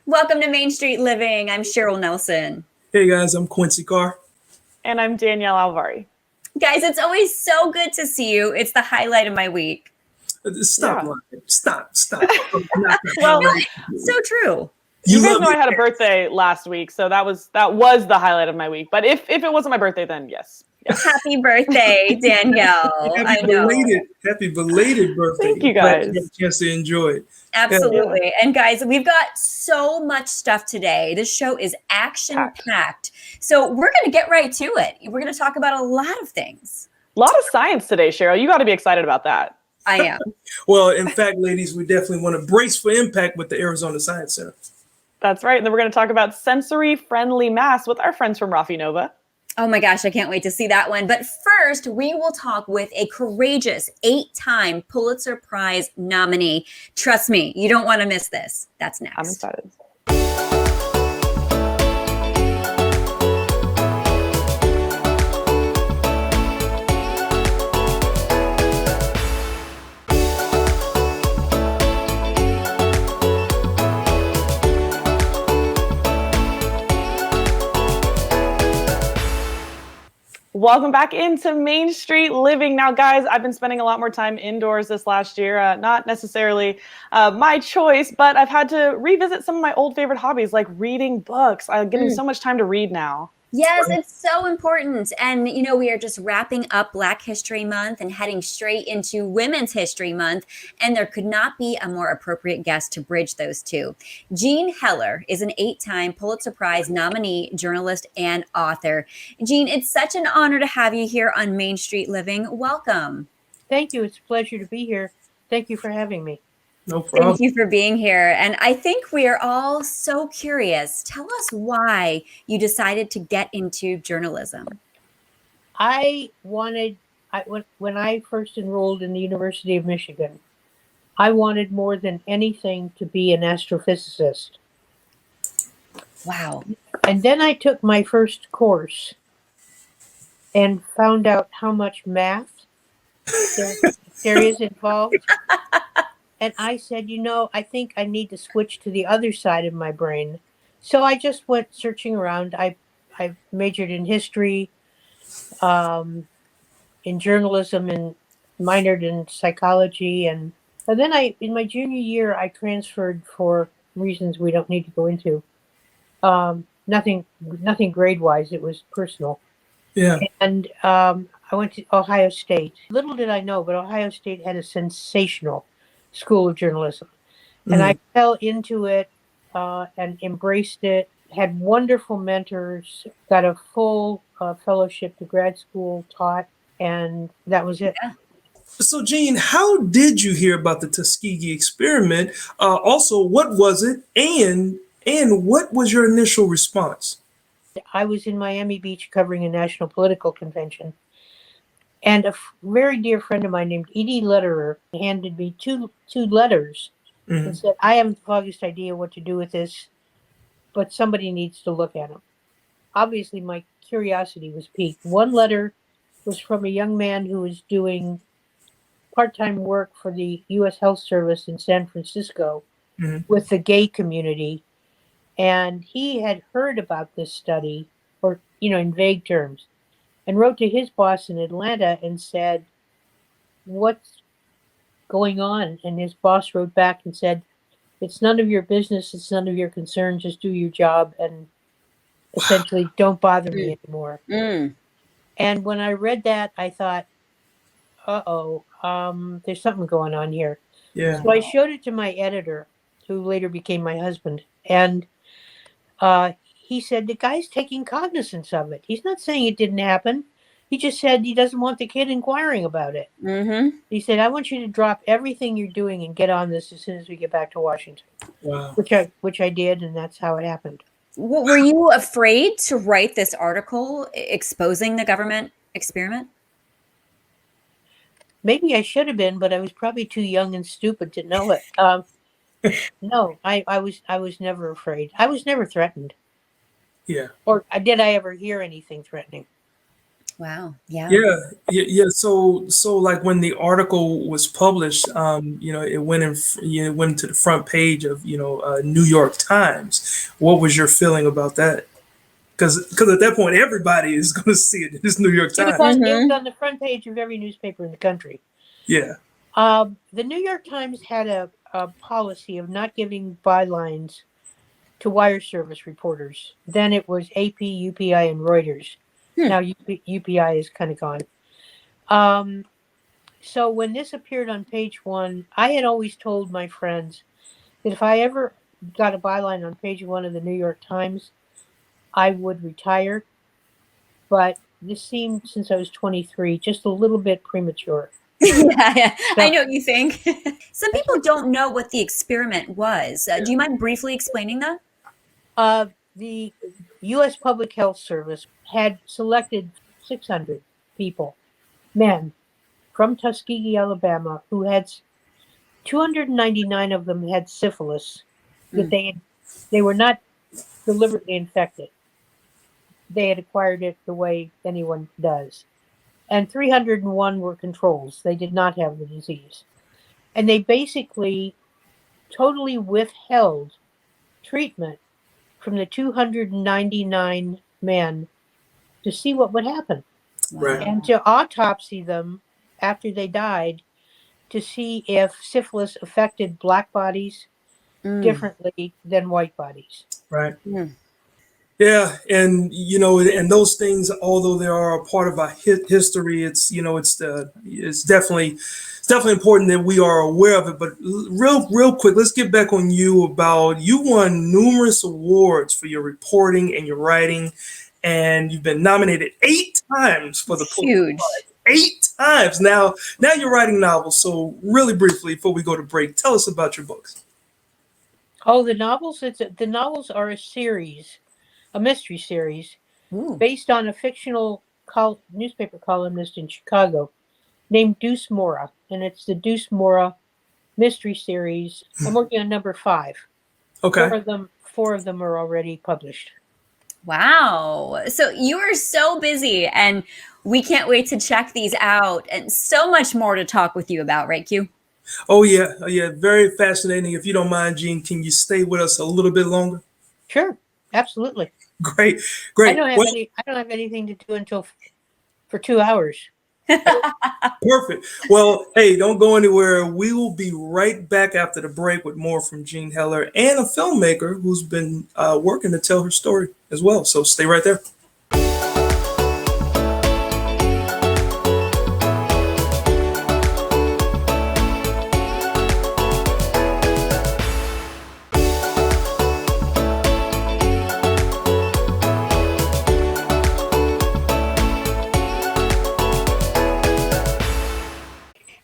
Welcome to Main Street Living. I'm Cheryl Nelson. Hey guys, I'm Quincy Carr. And I'm Danielle Alvari. Guys, it's always so good to see you. It's the highlight of my week. Stop lying. Stop. Well, so true. You guys know I had a birthday last week, so that was the highlight of my week. But if it wasn't my birthday, then yes. Happy birthday, Danielle. Happy belated birthday. Thank you guys. You had a chance to enjoy it. Absolutely. Yeah. And guys, we've got so much stuff today. This show is action-packed. So we're going to get right to it. We're going to talk about a lot of things. A lot of science today, Cheryl. You got to be excited about that. I am. Well, in fact, ladies, we definitely want to brace for impact with the Arizona Science Center. That's right. And then we're going to talk about sensory-friendly masks with our friends from Rafi Nova. Oh my gosh, I can't wait to see that one. But first, we will talk with a courageous 8-time Pulitzer Prize nominee. Trust me, you don't want to miss this. That's next. I'm excited. Welcome back into Main Street Living. Now, guys, I've been spending a lot more time indoors this last year. Not necessarily my choice, but I've had to revisit some of my old favorite hobbies, like reading books. I'm getting so much time to read now. Yes, it's so important. And, you know, we are just wrapping up Black History Month and heading straight into Women's History Month. And there could not be a more appropriate guest to bridge those two. Jean Heller is an 8-time Pulitzer Prize nominee, journalist, and author. Jean, it's such an honor to have you here on Main Street Living. Welcome. Thank you. It's a pleasure to be here. Thank you for having me. No problem. Thank you for being here. And I think we are all so curious. Tell us why you decided to get into journalism. When I first enrolled in the University of Michigan, I wanted more than anything to be an astrophysicist. Wow. And then I took my first course and found out how much math there is involved. And I said, I think I need to switch to the other side of my brain. So I just went searching around. I majored in history, in journalism, and minored in psychology. And then in my junior year, I transferred for reasons we don't need to go into. Nothing grade-wise. It was personal. Yeah. And I went to Ohio State. Little did I know, but Ohio State had a sensational School of Journalism. And I fell into it and embraced it, had wonderful mentors, got a full fellowship to grad school, taught, and that was it. Yeah. So, Jean, how did you hear about the Tuskegee Experiment? Also, what was it? And what was your initial response? I was in Miami Beach covering a national political convention. And a very dear friend of mine named Edie Lederer handed me two letters and said, I haven't the foggiest idea what to do with this, but somebody needs to look at them. Obviously, my curiosity was piqued. One letter was from a young man who was doing part-time work for the U.S. Health Service in San Francisco with the gay community. And he had heard about this study, or, in vague terms, and wrote to his boss in Atlanta and said, what's going on? And his boss wrote back and said, it's none of your business. It's none of your concern. Just do your job and essentially don't bother me anymore. And when I read that, I thought, there's something going on here. Yeah. So I showed it to my editor, who later became my husband. And he said, the guy's taking cognizance of it. He's not saying it didn't happen. He just said he doesn't want the kid inquiring about it. He said, I want you to drop everything you're doing and get on this as soon as we get back to Washington. Wow. Which I did, and that's how it happened. Were you afraid to write this article exposing the government experiment? Maybe I should have been, but I was probably too young and stupid to know it. No, I was never afraid. I was never threatened. Yeah. Or did I ever hear anything threatening? Wow. Yeah. Yeah. So like when the article was published, it went it went to the front page of New York Times. What was your feeling about that? Because at that point everybody is going to see it. It's New York It was Times. on. It was Mm-hmm. on the front page of every newspaper in the country. Yeah. The New York Times had a policy of not giving bylines to wire service reporters. Then it was AP, UPI, and Reuters. Hmm. Now UPI is kind of gone. So when this appeared on page one, I had always told my friends that if I ever got a byline on page one of the New York Times, I would retire. But this seemed, since I was 23, just a little bit premature. Yeah. I So know what you think. Some people don't know what the experiment was. Do you mind briefly explaining that? the U.S. Public Health Service had selected 600 people, men, from Tuskegee, Alabama, who had 299 of them had syphilis, that they were not deliberately infected. They had acquired it the way anyone does. And 301 were controls. They did not have the disease. And they basically totally withheld treatment from the 299 men to see what would happen Right. and to autopsy them after they died to see if syphilis affected black bodies differently than white bodies. Right. Mm. Yeah, and and those things, although they are a part of our history, it's definitely important that we are aware of it. But real quick, let's get back on you. About you won numerous awards for your reporting and your writing, and you've been nominated 8 times for the Pulitzer Huge. Prize. 8 times now. Now you're writing novels. So really briefly, before we go to break, tell us about your books. Oh, the novels! The novels are a series, a mystery series, Ooh. based on a fictional newspaper columnist in Chicago named Deuce Mora, and it's the Deuce Mora mystery series. I'm working on number 5. Okay. Four of them are already published. Wow. So you are so busy, and we can't wait to check these out, and so much more to talk with you about, right, Q? Oh yeah. Very fascinating. If you don't mind, Gene, can you stay with us a little bit longer? Sure, absolutely. Great. I don't have anything to do for 2 hours. Perfect. Well, hey, don't go anywhere. We will be right back after the break with more from Jean Heller and a filmmaker who's been working to tell her story as well. So stay right there.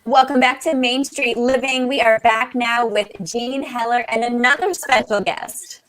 Welcome back to Main Street Living. We are back now with Jean Heller and another special guest.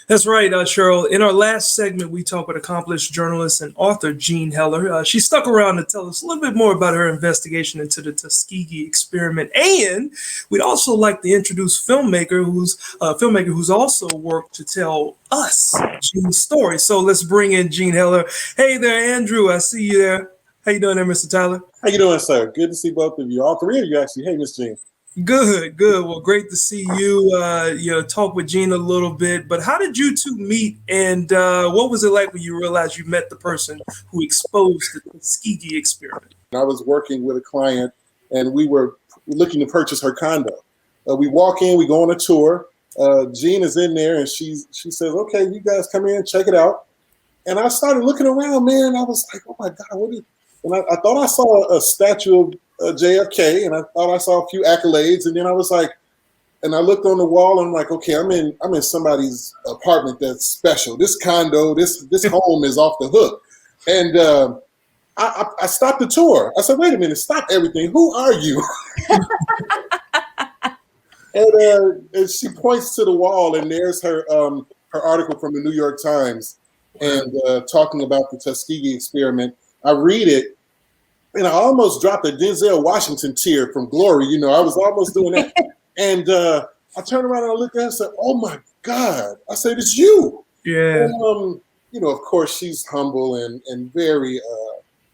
That's right, Cheryl. In our last segment, we talked with accomplished journalist and author Jean Heller. She stuck around to tell us a little bit more about her investigation into the Tuskegee Experiment, and we'd also like to introduce filmmaker who's also worked to tell us Jean's story. So let's bring in Jean Heller. Hey there, Andrew. I see you there. How you doing there, Mr. Tyler? How you doing, sir? Good to see both of you. All three of you, actually. Hey, Miss Jean. Good. Well, great to see you. Talk with Jean a little bit. But how did you two meet, and what was it like when you realized you met the person who exposed the Tuskegee Experiment? I was working with a client, and we were looking to purchase her condo. We walk in, we go on a tour. Jean is in there, and she says, "Okay, you guys come in, check it out." And I started looking around, man. I was like, "Oh my God, And I thought I saw a statue of JFK, and I thought I saw a few accolades, and then I was like, and I looked on the wall, and I'm like, okay, I'm in somebody's apartment that's special. This condo, this home is off the hook. And I stopped the tour. I said, wait a minute, stop everything. Who are you? And she points to the wall, and there's her article from the New York Times, and talking about the Tuskegee Experiment. I read it, and I almost dropped a Denzel Washington tear from Glory. I was almost doing that. And I turned around and I looked at her and said, "Oh my God!" I said, "It's you." Yeah. And, of course, she's humble and very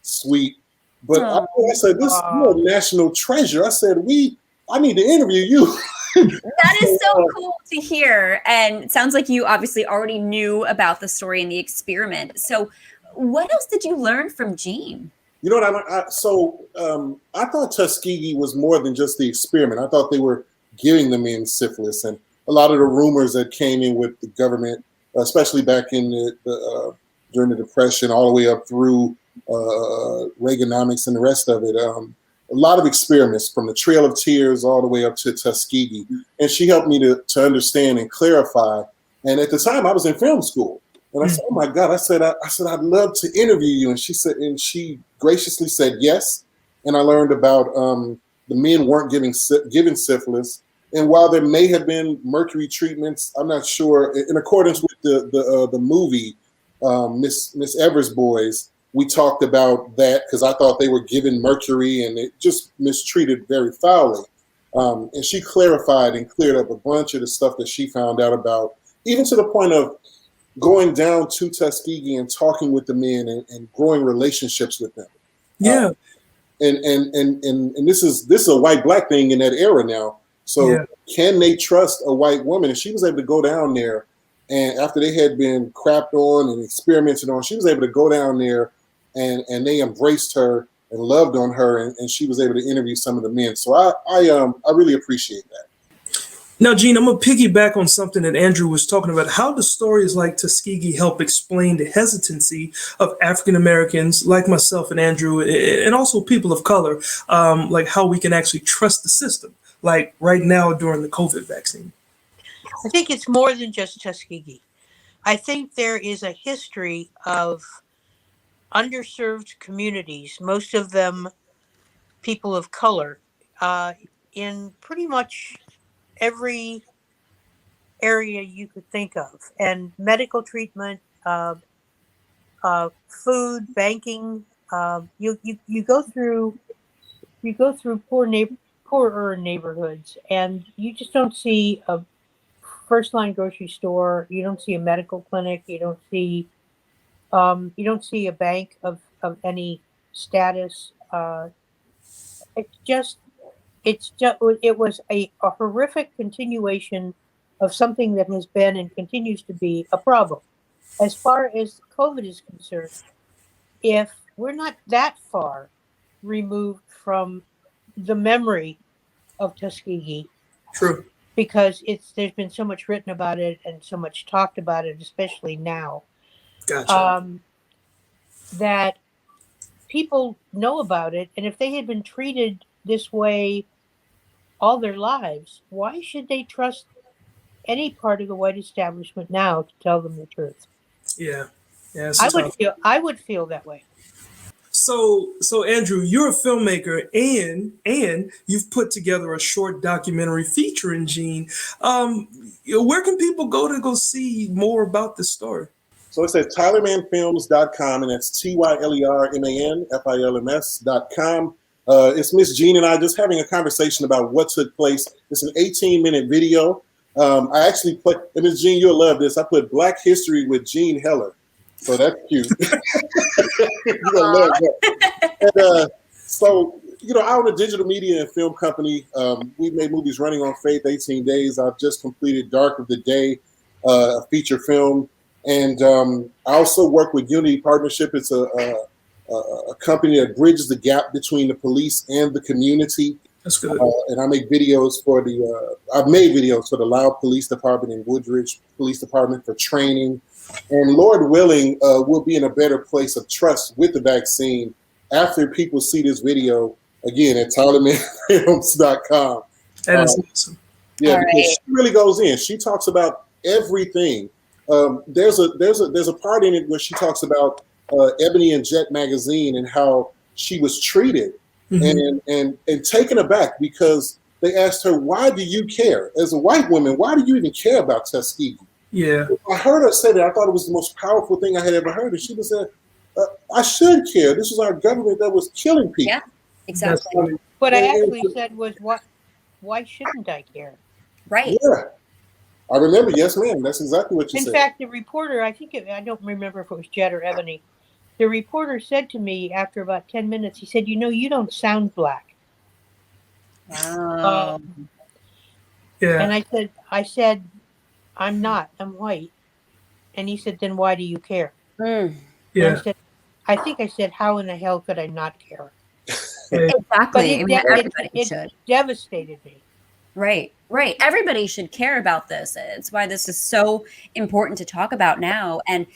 sweet. But Aw. I said, you're a national treasure. I said, I need to interview you. That is so cool to hear. And it sounds like you obviously already knew about the story and the experiment. So what else did you learn from Jean? You know what I thought Tuskegee was more than just the experiment. I thought they were giving the men syphilis, and a lot of the rumors that came in with the government, especially back in during the Depression, all the way up through Reaganomics and the rest of it. A lot of experiments from the Trail of Tears all the way up to Tuskegee, and she helped me to understand and clarify. And at the time, I was in film school. And I said, "Oh my God!" I said, "I'd love to interview you." And she graciously said yes. And I learned about the men weren't given syphilis, and while there may have been mercury treatments, I'm not sure. In accordance with the movie Miss Evers Boys, we talked about that because I thought they were given mercury and it just mistreated very foully. And she clarified and cleared up a bunch of the stuff that she found out about, even to the point of going down to Tuskegee and talking with the men and growing relationships with them. Yeah. And this is a white black thing in that era now. So can they trust a white woman? And she was able to go down there, and after they had been crapped on and experimented on, she was able to go down there and they embraced her and loved on her, and she was able to interview some of the men. So I really appreciate that. Now, Jean, I'm going to piggyback on something that Andrew was talking about. How do stories like Tuskegee help explain the hesitancy of African Americans like myself and Andrew, and also people of color, like how we can actually trust the system, like right now during the COVID vaccine? I think it's more than just Tuskegee. I think there is a history of underserved communities, most of them people of color, in pretty much every area you could think of, and medical treatment, food, banking. You go through poorer neighborhoods, and you just don't see a first line grocery store. You don't see a medical clinic. You don't see a bank of any status. It was a horrific continuation of something that has been and continues to be a problem. As far as COVID is concerned, if we're not that far removed from the memory of Tuskegee, True. because there's been so much written about it and so much talked about it, especially now. Gotcha. That people know about it, and if they had been treated this way all their lives, why should they trust any part of the white establishment now to tell them the truth? Yeah. I would feel that way. So Andrew, you're a filmmaker and you've put together a short documentary featuring Jean. Where can people go to go see more about this story? So it's at tylermanfilms.com, and that's TYLERMANFILMS.com. It's Miss Jean and I just having a conversation about what took place. It's an 18-minute video. I actually put, and Miss Jean, you'll love this, I put Black History with Jean Heller. So that's cute. You're gonna love that. And, so, I own a digital media and film company. We've made movies running on Faith, 18 Days. I've just completed Dark of the Day, a feature film. And I also work with Unity Partnership. It's a company that bridges the gap between the police and the community. That's good. And I make videos I've made videos for the Loud Police Department and Woodridge Police Department for training. And Lord willing, we'll be in a better place of trust with the vaccine after people see this video, again, at tylermanfilms.com. That is awesome. Yeah, All because right. she really goes in. She talks about everything. There's a part in it where she talks about Ebony and Jet magazine and how she was treated, and taken aback because they asked her, "Why do you care? As a white woman, why do you even care about Tuskegee?" Yeah. I heard her say that. I thought it was the most powerful thing I had ever heard. And she was said, "I should care. This was our government that was killing people." Yeah, exactly. What I actually said was, why shouldn't I care? Right. Yeah. I remember, yes, ma'am. That's exactly what you In said. fact, the reporter, I don't remember if it was Jet or Ebony, The reporter said to me after about 10 minutes, he said, you don't sound black. Wow. Yeah. And I said, I'm not, I'm white. And he said, then why do you care? Mm. Yeah. And I think I said, how in the hell could I not care? Hey, Exactly. But I mean, everybody it should. devastated me. Right, right. Everybody should care about this. It's why this is so important to talk about now. And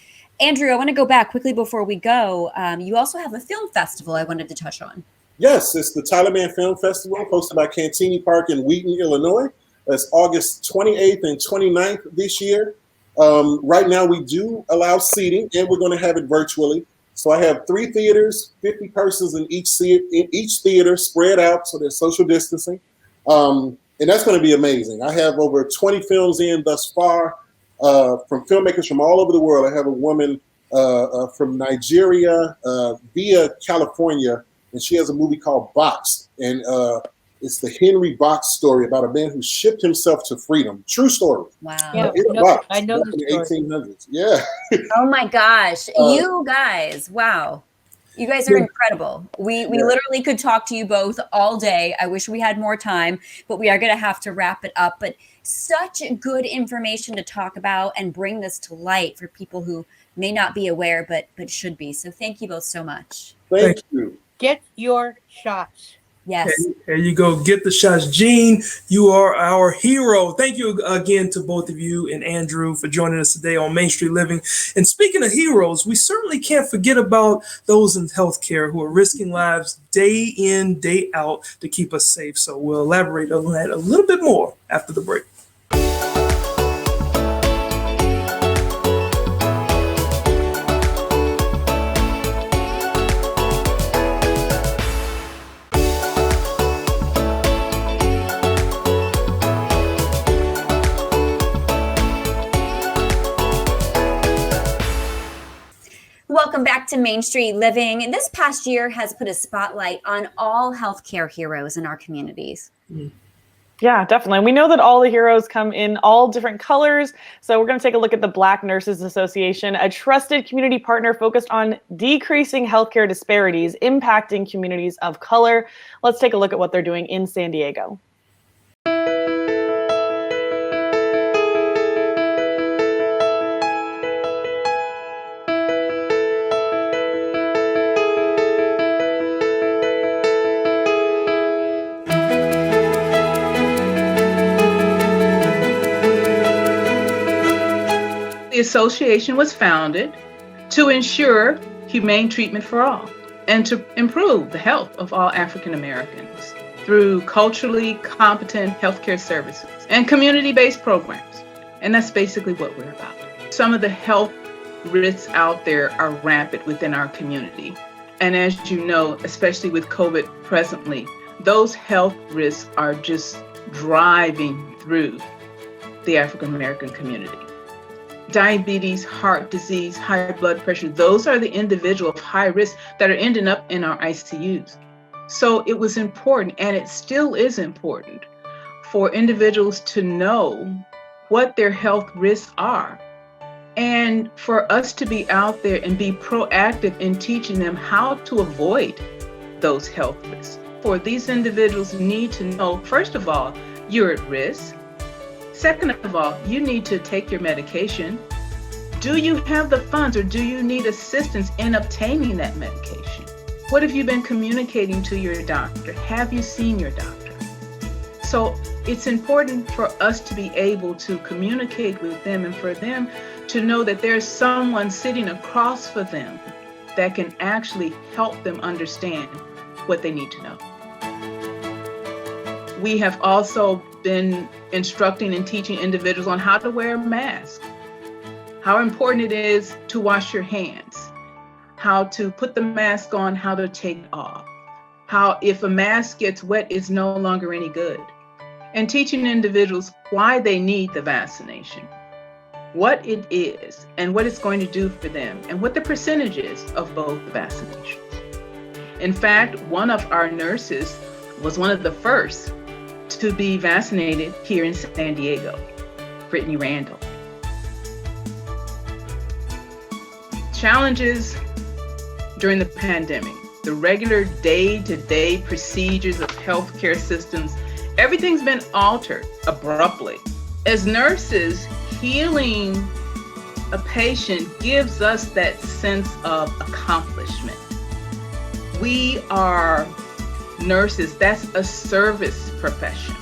Andrew, I want to go back quickly before we go. You also have a film festival I wanted to touch on. Yes, it's the Taliban Film Festival hosted by Cantini Park in Wheaton, Illinois. It's August 28th and 29th this year. Right now, we do allow seating, and we're going to have it virtually. So I have 3 theaters, 50 persons in each theater, spread out, so there's social distancing. And that's going to be amazing. I have over 20 films in thus far from filmmakers from all over the world. I have a woman from Nigeria via California, and she has a movie called Box. And it's the Henry Box story about a man who shipped himself to freedom. True story. Wow. Yeah, In a box, I know back the in the story. 1800s. Yeah. Oh my gosh. You guys, wow. You guys are incredible. We literally could talk to you both all day. I wish we had more time, but we are going to have to wrap it up. But such good information to talk about and bring this to light for people who may not be aware, but should be. So thank you both so much. Thank you. Get your shots. Yes. There you go. Get the shots. Gene, you are our hero. Thank you again to both of you and Andrew for joining us today on Main Street Living. And speaking of heroes, we certainly can't forget about those in healthcare who are risking lives day in, day out to keep us safe. So we'll elaborate on that a little bit more after the break. Welcome back to Main Street Living. This past year has put a spotlight on all healthcare heroes in our communities. Yeah, definitely. We know that all the heroes come in all different colors. So we're going to take a look at the Black Nurses Association, a trusted community partner focused on decreasing healthcare disparities impacting communities of color. Let's take a look at what they're doing in San Diego. The association was founded to ensure humane treatment for all and to improve the health of all African Americans through culturally competent healthcare services and community-based programs. And that's basically what we're about. Some of the health risks out there are rampant within our community. And as you know, especially with COVID presently, those health risks are just driving through the African American community. Diabetes, heart disease, high blood pressure, those are the individuals of high risk that are ending up in our ICUs. So it was important, and it still is important, for individuals to know what their health risks are, and for us to be out there and be proactive in teaching them how to avoid those health risks. For these individuals need to know, first of all, you're at risk. Second of all, you need to take your medication. Do you have the funds, or do you need assistance in obtaining that medication? What have you been communicating to your doctor? Have you seen your doctor? So it's important for us to be able to communicate with them and for them to know that there's someone sitting across for them that can actually help them understand what they need to know. We have also been instructing and teaching individuals on how to wear a mask, how important it is to wash your hands, how to put the mask on, how to take it off, how if a mask gets wet, it's no longer any good, and teaching individuals why they need the vaccination, what it is, and what it's going to do for them, and what the percentage is of both the vaccinations. In fact, one of our nurses was one of the first to be vaccinated here in San Diego, Brittany Randall. Challenges during the pandemic. The regular day-to-day procedures of healthcare systems, everything's been altered abruptly. As nurses, healing a patient gives us that sense of accomplishment. We are nurses, that's a service profession.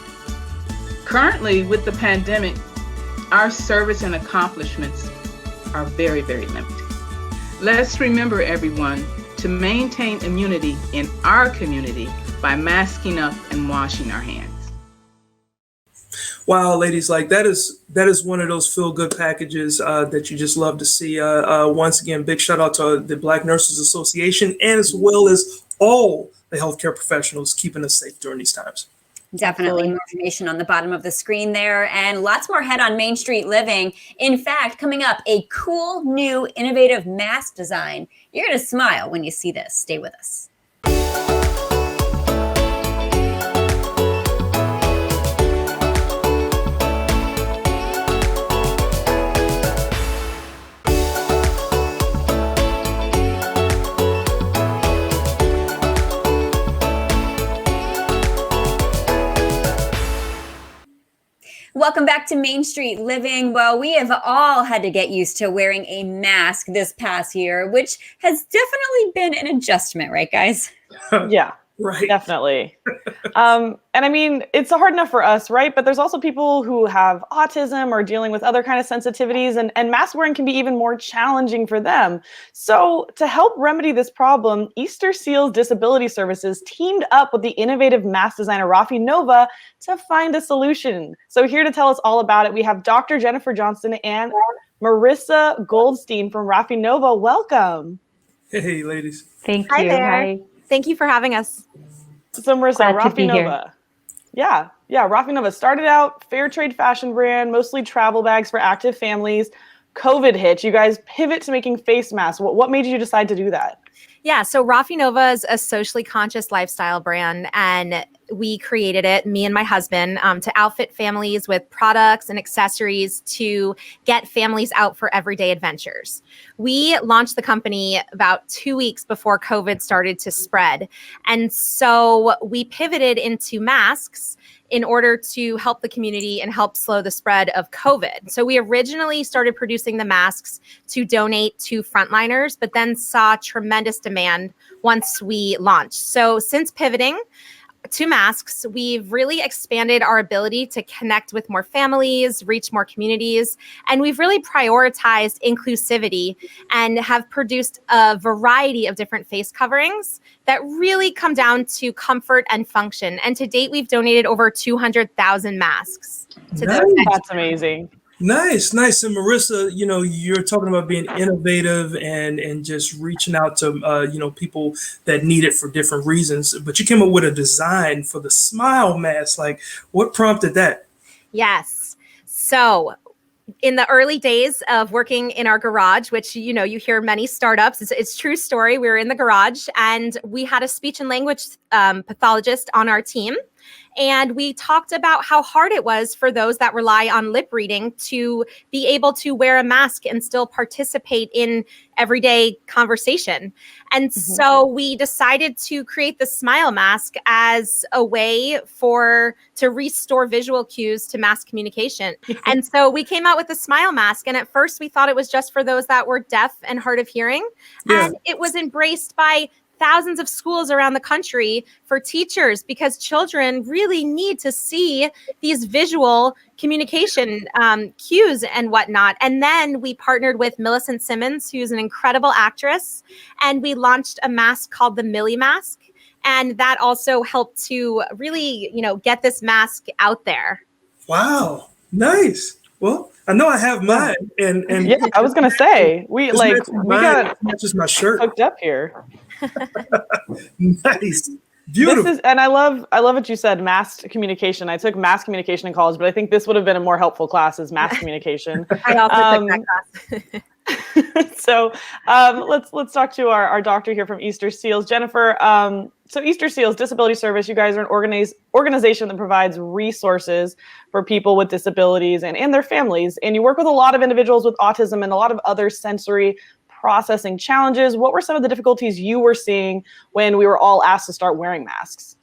Currently, with the pandemic, our service and accomplishments are very, very limited. Let's remember, everyone, to maintain immunity in our community by masking up and washing our hands. Wow, ladies, like that is one of those feel good packages that you just love to see. Once again, big shout out to the Black Nurses Association and as well as all the healthcare professionals keeping us safe during these times. Definitely more information on the bottom of the screen there, and lots more ahead on Main Street Living. In fact, coming up, a cool new innovative mask design. You're going to smile when you see this. Stay with us. Welcome back to Main Street Living. Well, we have all had to get used to wearing a mask this past year, which has definitely been an adjustment, right, guys? Yeah, Right. definitely. And I mean, it's hard enough for us, right? But there's also people who have autism or dealing with other kind of sensitivities, and mask wearing can be even more challenging for them. So to help remedy this problem, Easter Seals Disability Services teamed up with the innovative mask designer Rafi Nova to find a solution. So here to tell us all about it, we have Dr. Jennifer Johnston and Marissa Goldstein from Rafi Nova. Welcome. Hey, ladies. Thank Hi you. there. Hi. Thank you for having us. So Marissa, Glad to be Rafi here. Nova. Yeah, Rafi Nova started out fair trade fashion brand, mostly travel bags for active families. COVID hit. You guys pivot to making face masks. What made you decide to do that? Yeah, so Rafi Nova is a socially conscious lifestyle brand, and we created it, me and my husband, to outfit families with products and accessories to get families out for everyday adventures. We launched the company about 2 weeks before COVID started to spread. And so we pivoted into masks in order to help the community and help slow the spread of COVID. So we originally started producing the masks to donate to frontliners, but then saw tremendous demand once we launched. So since pivoting to masks, we've really expanded our ability to connect with more families, reach more communities, and we've really prioritized inclusivity and have produced a variety of different face coverings that really come down to comfort and function. And to date, we've donated over 200,000 masks to Nice. those. That's amazing. Nice. And Marissa, you're talking about being innovative and just reaching out to, people that need it for different reasons. But you came up with a design for the smile mask. Like, what prompted that? Yes. So in the early days of working in our garage, which, you hear many startups, it's true story. We were in the garage and we had a speech and language pathologist on our team. And we talked about how hard it was for those that rely on lip reading to be able to wear a mask and still participate in everyday conversation. And so we decided to create the smile mask as a way to restore visual cues to mass communication. And so we came out with the smile mask. And at first we thought it was just for those that were deaf and hard of hearing. Yeah. And it was embraced by thousands of schools around the country for teachers because children really need to see these visual communication cues and whatnot. And then we partnered with Millicent Simmons, who's an incredible actress, and we launched a mask called the Millie Mask. And that also helped to really, get this mask out there. Wow. Nice. Well, I know I have mine, and Yeah, I was gonna say we got matches my shirt. hooked up here. Nice. Beautiful. And I love what you said, mass communication. I took mass communication in college, but I think this would have been a more helpful class as mass communication. I also took that class. So let's talk to our doctor here from Easter Seals, Jennifer. So Easter Seals Disability Service, you guys are an organization that provides resources for people with disabilities and their families. And you work with a lot of individuals with autism and a lot of other sensory processing challenges? What were some of the difficulties you were seeing when we were all asked to start wearing masks?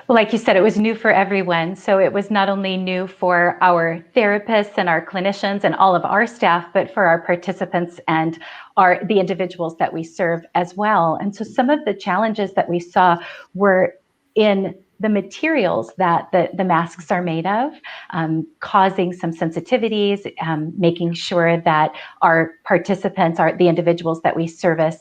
Well, like you said, it was new for everyone. So it was not only new for our therapists and our clinicians and all of our staff, but for our participants and the individuals that we serve as well. And so some of the challenges that we saw were in the materials that the masks are made of, causing some sensitivities, making sure that our participants, the individuals that we service,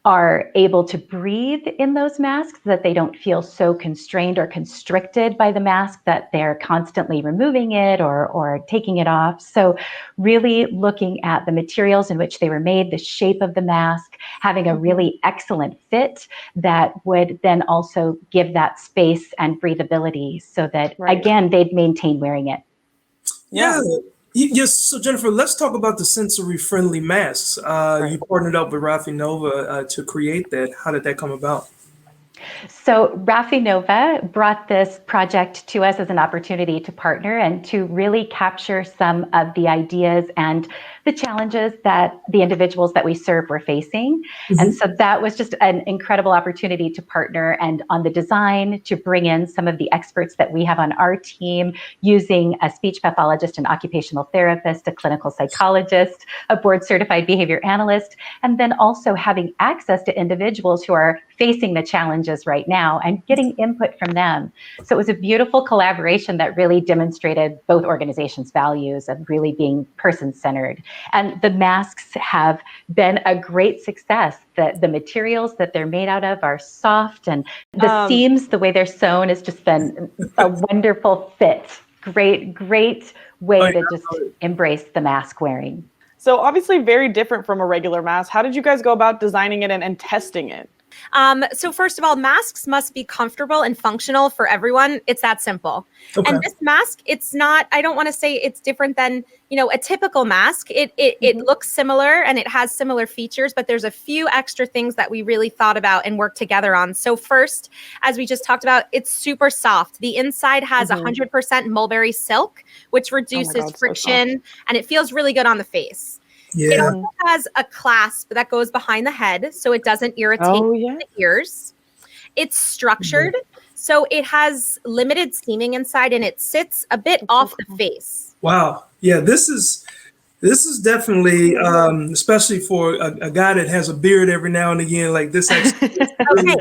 are able to breathe in those masks, that they don't feel so constrained or constricted by the mask that they're constantly removing it or taking it off. So really looking at the materials in which they were made, the shape of the mask, having a really excellent fit that would then also give that space and breathability so that, again, they'd maintain wearing it. Yeah. Yes. So Jennifer, let's talk about the sensory-friendly masks. You partnered up with Rafi Nova to create that. How did that come about? So Rafi Nova brought this project to us as an opportunity to partner and to really capture some of the ideas and the challenges that the individuals that we serve were facing. Mm-hmm. And so that was just an incredible opportunity to partner and on the design, to bring in some of the experts that we have on our team, using a speech pathologist, an occupational therapist, a clinical psychologist, a board certified behavior analyst, and then also having access to individuals who are facing the challenges right now and getting input from them. So it was a beautiful collaboration that really demonstrated both organizations' values of really being person-centered. And the masks have been a great success. The materials that they're made out of are soft, and the seams, the way they're sewn, has just been a wonderful fit. Great way to just embrace the mask wearing. So obviously very different from a regular mask. How did you guys go about designing it and testing it? So first of all, masks must be comfortable and functional for everyone. It's that simple. Okay. And this mask, it's not, I don't want to say it's different than, a typical mask. It looks similar and it has similar features, but there's a few extra things that we really thought about and worked together on. So first, as we just talked about, it's super soft. The inside has 100% mulberry silk, which reduces friction, and it feels really good on the face. Yeah. It also has a clasp that goes behind the head, so it doesn't irritate the ears. It's structured, so it has limited seaming inside, and it sits a bit off the face. Wow. Yeah, this is definitely, especially for a guy that has a beard every now and again, like this. Okay,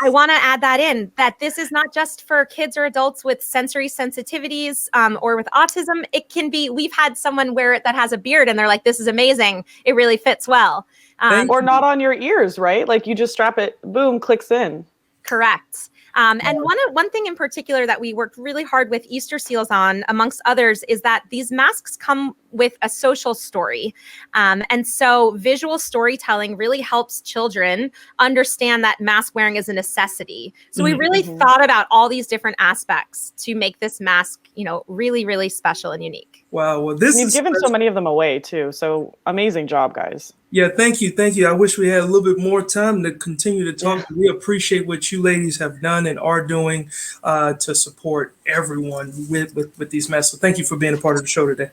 I want to add that in, that this is not just for kids or adults with sensory sensitivities or with autism. It can be, we've had someone wear it that has a beard and they're like, this is amazing. It really fits well. Or not on your ears, right? Like you just strap it, boom, clicks in. Correct. And one thing in particular that we worked really hard with Easter Seals on, amongst others, is that these masks come with a social story. And so visual storytelling really helps children understand that mask wearing is a necessity. So we really thought about all these different aspects to make this mask, really, really special and unique. Wow. Well, you've given so many of them away too. So amazing job, guys. Yeah, thank you. I wish we had a little bit more time to continue to talk. We appreciate what you ladies have done and are doing to support everyone with these masks. So thank you for being a part of the show today.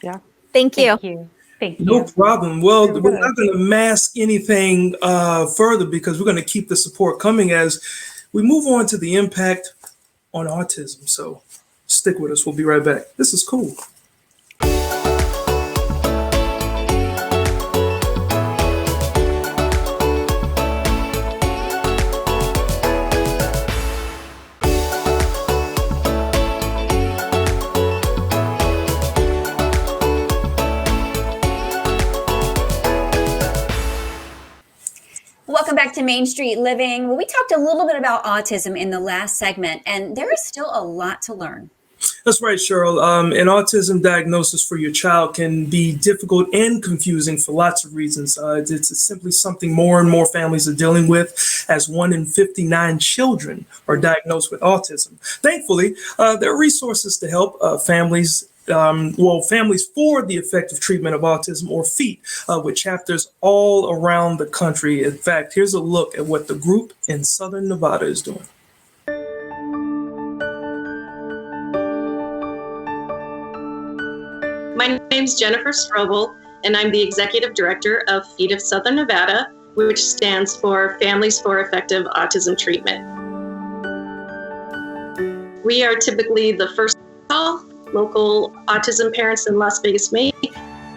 Yeah. Thank you. Thank you. No problem. Well, we're not going to mask anything further because we're going to keep the support coming as we move on to the impact on autism. So stick with us. We'll be right back. This is cool. Welcome back to Main Street Living. Well, we talked a little bit about autism in the last segment, and there is still a lot to learn. That's right, Cheryl. An autism diagnosis for your child can be difficult and confusing for lots of reasons. It's simply something more and more families are dealing with, as 1 in 59 children are diagnosed with autism. Thankfully, there are resources to help families for the effective treatment of autism, or FEAT, with chapters all around the country. In fact, here's a look at what the group in Southern Nevada is doing. My name's Jennifer Strobel, and I'm the Executive Director of FEED of Southern Nevada, which stands for Families for Effective Autism Treatment. We are typically the first call local autism parents in Las Vegas make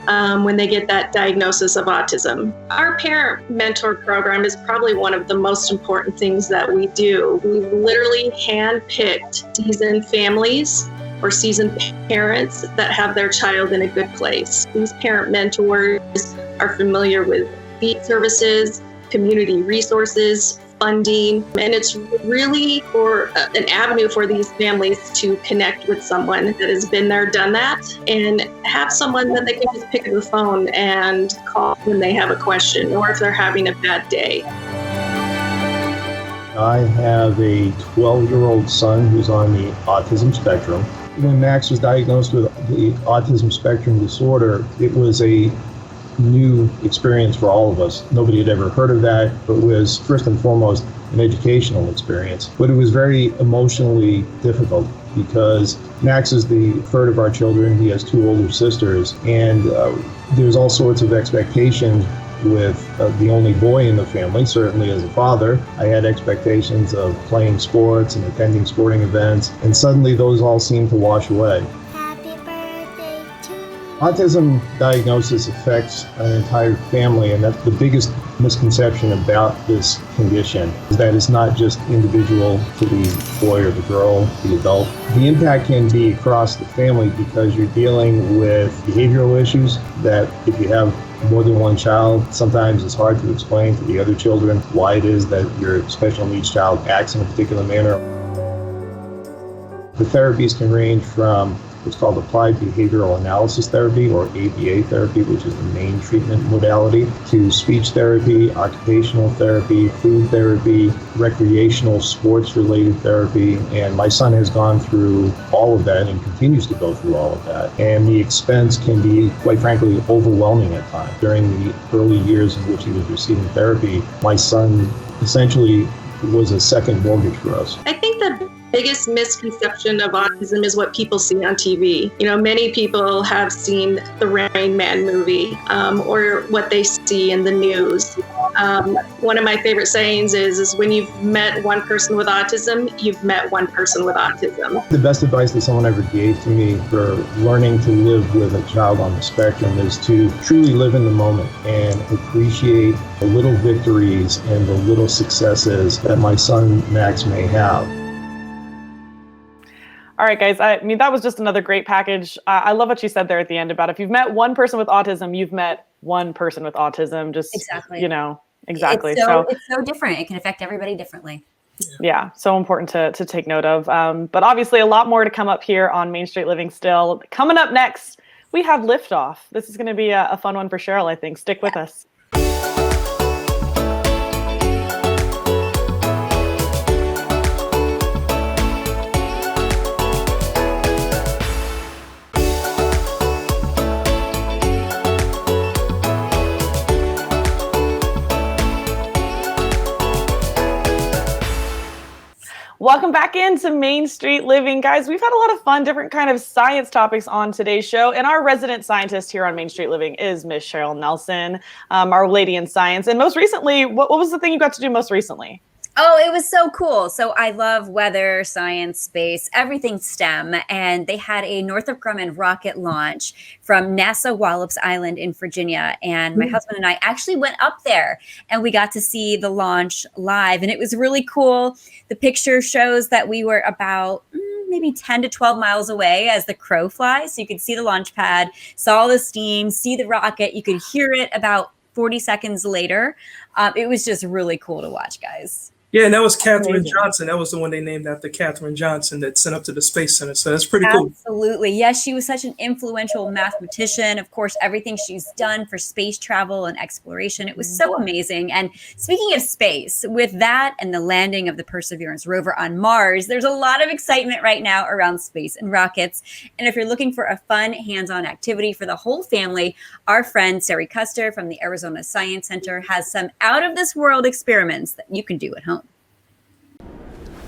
when they get that diagnosis of autism. Our parent mentor program is probably one of the most important things that we do. We literally hand-picked seasoned families or seasoned parents that have their child in a good place. These parent mentors are familiar with feed services, community resources, funding, and it's really for an avenue for these families to connect with someone that has been there, done that, and have someone that they can just pick up the phone and call when they have a question or if they're having a bad day. I have a 12-year-old son who's on the autism spectrum. When Max was diagnosed with the autism spectrum disorder, it was a new experience for all of us. Nobody had ever heard of that, but was first and foremost an educational experience. But it was very emotionally difficult because Max is the third of our children. He has two older sisters, and there's all sorts of expectations with the only boy in the family. Certainly as a father, I had expectations of playing sports and attending sporting events, and suddenly those all seemed to wash away. Autism diagnosis affects an entire family, and that's the biggest misconception about this condition, is that it's not just individual to the boy or the girl, the adult. The impact can be across the family because you're dealing with behavioral issues that if you have more than one child, sometimes it's hard to explain to the other children why it is that your special needs child acts in a particular manner. The therapies can range from what's called applied behavioral analysis therapy, or ABA therapy, which is the main treatment modality, to speech therapy, occupational therapy, food therapy, recreational sports-related therapy. And my son has gone through all of that and continues to go through all of that. And the expense can be, quite frankly, overwhelming at times. During the early years in which he was receiving therapy, my son essentially was a second mortgage for us. I think the biggest misconception of autism is what people see on TV. You know, many people have seen the Rain Man movie or what they see in the news. One of my favorite sayings is when you've met one person with autism, you've met one person with autism. The best advice that someone ever gave to me for learning to live with a child on the spectrum is to truly live in the moment and appreciate the little victories and the little successes that my son Max may have. All right, guys. I mean, that was just another great package. I love what you said there at the end about if you've met one person with autism, you've met one person with autism. Just Exactly. You know, exactly. It's so different. It can affect everybody differently. Yeah, so important to take note of. But obviously, a lot more to come up here on Main Street Living still. Coming up next, we have Liftoff. This is going to be a fun one for Cheryl, I think. Stick with us. Welcome back into Main Street Living. Guys, we've had a lot of fun, different kind of science topics on today's show. And our resident scientist here on Main Street Living is Miss Cheryl Nelson, our lady in science. And most recently, what was the thing you got to do most recently? Oh, it was so cool. So I love weather, science, space, everything STEM. And they had a Northrop Grumman rocket launch from NASA Wallops Island in Virginia. And my husband and I actually went up there and we got to see the launch live. And it was really cool. The picture shows that we were about maybe 10 to 12 miles away as the crow flies. So you could see the launch pad, saw the steam, see the rocket. You could hear it about 40 seconds later. It was just really cool to watch, guys. Yeah, and that was Katherine Johnson. That was the one they named after Katherine Johnson that sent up to the Space Center. So that's pretty cool. Absolutely. Yes, she was such an influential mathematician. Of course, everything she's done for space travel and exploration. It was so amazing. And speaking of space, with that and the landing of the Perseverance rover on Mars, there's a lot of excitement right now around space and rockets. And if you're looking for a fun, hands-on activity for the whole family, our friend Sari Custer from the Arizona Science Center has some out-of-this-world experiments that you can do at home.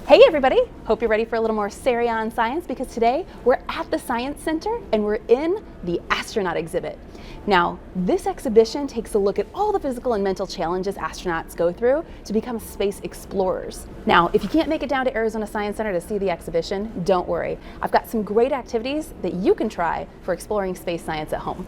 Hey everybody, hope you're ready for a little more Sari on science, because today we're at the Science Center and we're in the astronaut exhibit. Now, this exhibition takes a look at all the physical and mental challenges astronauts go through to become space explorers. Now, if you can't make it down to Arizona Science Center to see the exhibition, don't worry. I've got some great activities that you can try for exploring space science at home.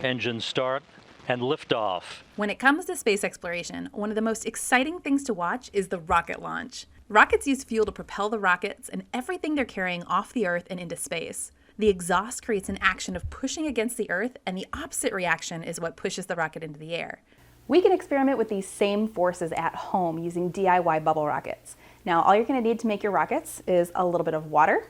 Engine start and liftoff. When it comes to space exploration, one of the most exciting things to watch is the rocket launch. Rockets use fuel to propel the rockets and everything they're carrying off the Earth and into space. The exhaust creates an action of pushing against the Earth, and the opposite reaction is what pushes the rocket into the air. We can experiment with these same forces at home using DIY bubble rockets. Now, all you're going to need to make your rockets is a little bit of water,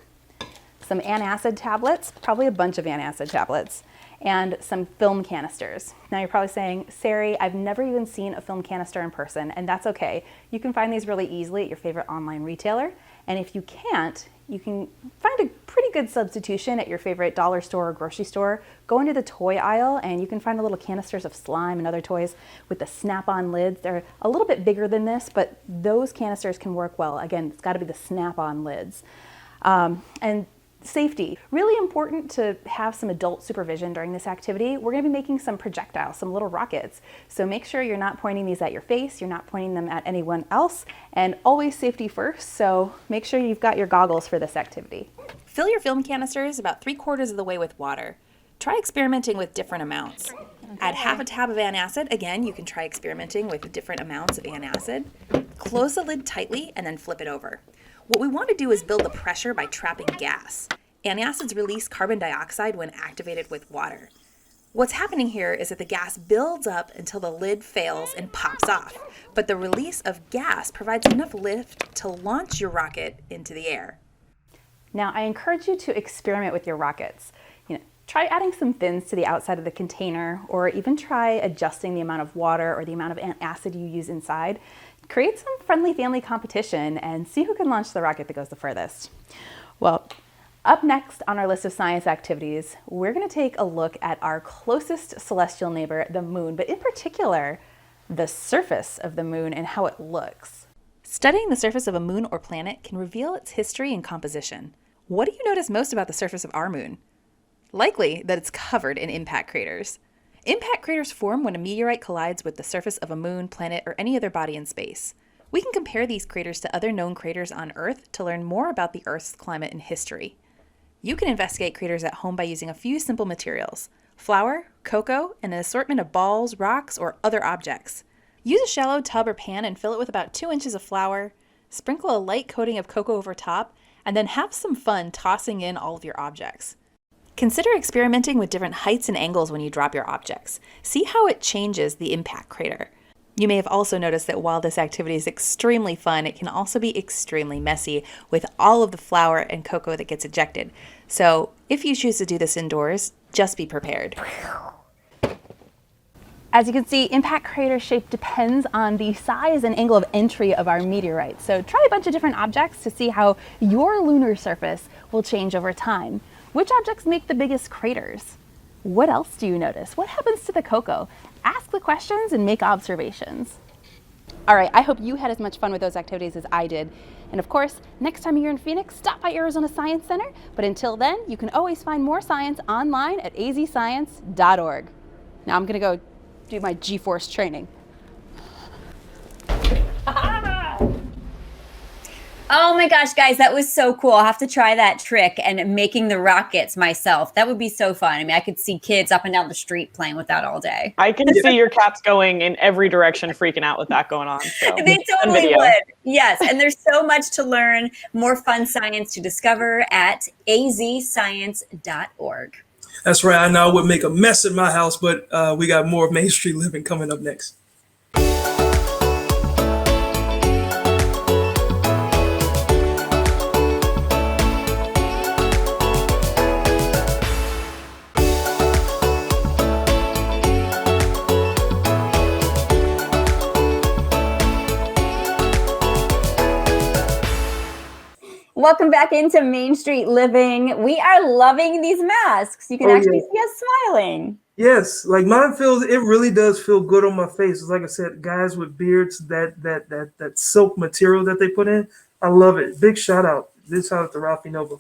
some antacid tablets, probably a bunch of antacid tablets, and some film canisters. Now you're probably saying, Sari, I've never even seen a film canister in person, and that's okay. You can find these really easily at your favorite online retailer, and if you can't, you can find a pretty good substitution at your favorite dollar store or grocery store. Go into the toy aisle and you can find the little canisters of slime and other toys with the snap-on lids. They're a little bit bigger than this, but those canisters can work well. Again, it's got to be the snap-on lids. And safety, really important to have some adult supervision during this activity. We're going to be making some projectiles, some little rockets. So make sure you're not pointing these at your face, you're not pointing them at anyone else, and always safety first. So make sure you've got your goggles for this activity. Fill your film canisters about 3/4 of the way with water. Try experimenting with different amounts. Add half a tab of antacid. Again, you can try experimenting with different amounts of antacid. Close the lid tightly and then flip it over. What we want to do is build the pressure by trapping gas. Antacids release carbon dioxide when activated with water. What's happening here is that the gas builds up until the lid fails and pops off, but the release of gas provides enough lift to launch your rocket into the air. Now, I encourage you to experiment with your rockets. Try adding some fins to the outside of the container, or even try adjusting the amount of water or the amount of antacid you use inside. Create some friendly family competition and see who can launch the rocket that goes the furthest. Well, up next on our list of science activities, we're going to take a look at our closest celestial neighbor, the moon, but in particular, the surface of the moon and how it looks. Studying the surface of a moon or planet can reveal its history and composition. What do you notice most about the surface of our moon? Likely that it's covered in impact craters. Impact craters form when a meteorite collides with the surface of a moon, planet, or any other body in space. We can compare these craters to other known craters on Earth to learn more about the Earth's climate and history. You can investigate craters at home by using a few simple materials: flour, cocoa, and an assortment of balls, rocks, or other objects. Use a shallow tub or pan and fill it with about 2 inches of flour, sprinkle a light coating of cocoa over top, and then have some fun tossing in all of your objects. Consider experimenting with different heights and angles when you drop your objects. See how it changes the impact crater. You may have also noticed that while this activity is extremely fun, it can also be extremely messy with all of the flour and cocoa that gets ejected. So if you choose to do this indoors, just be prepared. As you can see, impact crater shape depends on the size and angle of entry of our meteorite. So try a bunch of different objects to see how your lunar surface will change over time. Which objects make the biggest craters? What else do you notice? What happens to the cocoa? Ask the questions and make observations. All right, I hope you had as much fun with those activities as I did. And of course, next time you're in Phoenix, stop by Arizona Science Center. But until then, you can always find more science online at azscience.org. Now I'm gonna go do my G-force training. Oh my gosh, guys, that was so cool. I'll have to try that trick and making the rockets myself. That would be so fun. I mean, I could see kids up and down the street playing with that all day. I can see your cats going in every direction, freaking out with that going on. So. They totally would. Yes, and there's so much to learn, more fun science to discover at azscience.org. That's right. I know I would make a mess in my house, but we got more of Main Street Living coming up next. Welcome back into Main Street Living. We are loving these masks. You can actually see us smiling. Yes, like mine feels. It really does feel good on my face. It's like I said, guys with beards, that silk material that they put in. I love it. Big shout out. This shout out to Rafi Nova.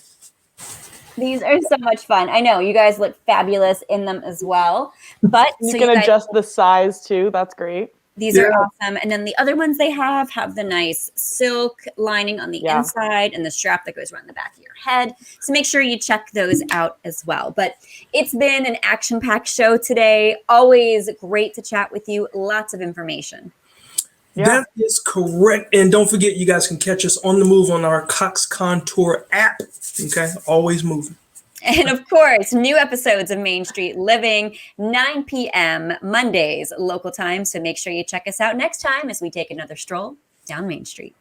These are so much fun. I know you guys look fabulous in them as well. But You so can you guys, adjust the size too. That's great. these are awesome. And then the other ones they have the nice silk lining on the inside and the strap that goes around the back of your head. So make sure you check those out as well. But it's been an action-packed show today. Always great to chat with you. Lots of information. Yeah. That is correct. And don't forget, you guys can catch us on the move on our Cox Contour app. Okay, always moving. And of course, new episodes of Main Street Living, 9 p.m. Mondays, local time. So make sure you check us out next time as we take another stroll down Main Street.